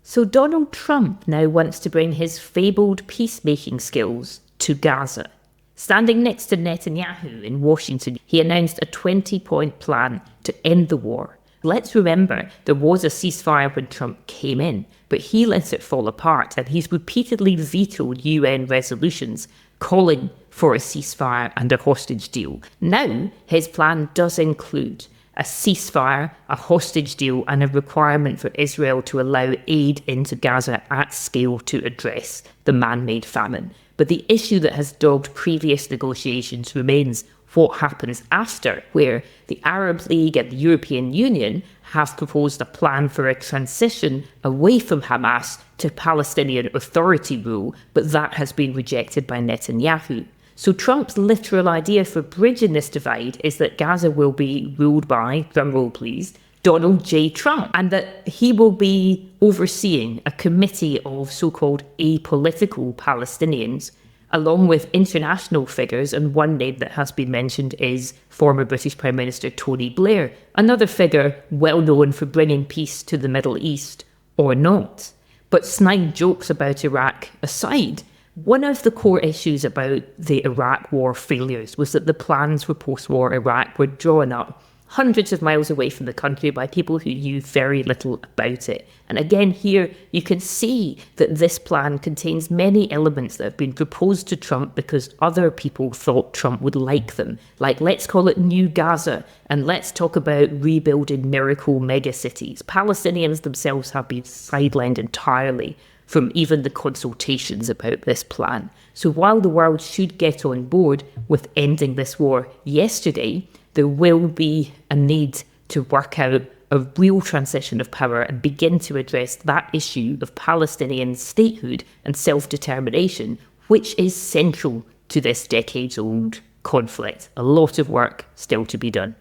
So Donald Trump now wants to bring his fabled peacemaking skills to Gaza. Standing next to Netanyahu in Washington, he announced a 20-point plan to end the war. Let's remember, there was a ceasefire when Trump came in, but he let it fall apart, and he's repeatedly vetoed UN resolutions calling for a ceasefire and a hostage deal. Now, his plan does include a ceasefire, a hostage deal, and a requirement for Israel to allow aid into Gaza at scale to address the man-made famine. But the issue that has dogged previous negotiations remains what happens after, where the Arab League and the European Union have proposed a plan for a transition away from Hamas to Palestinian Authority rule, but that has been rejected by Netanyahu. So Trump's literal idea for bridging this divide is that Gaza will be ruled by, drumroll please, Donald J. Trump, and that he will be overseeing a committee of so-called apolitical Palestinians, along with international figures, and one name that has been mentioned is former British Prime Minister Tony Blair, another figure well known for bringing peace to the Middle East, or not. But snide jokes about Iraq aside, one of the core issues about the Iraq war failures was that the plans for post-war Iraq were drawn up hundreds of miles away from the country by people who knew very little about it. And again here, you can see that this plan contains many elements that have been proposed to Trump because other people thought Trump would like them. Like, let's call it New Gaza, and let's talk about rebuilding miracle megacities. Palestinians themselves have been sidelined entirely from even the consultations about this plan. So while the world should get on board with ending this war yesterday, there will be a need to work out a real transition of power and begin to address that issue of Palestinian statehood and self-determination, which is central to this decades-old conflict. A lot of work still to be done.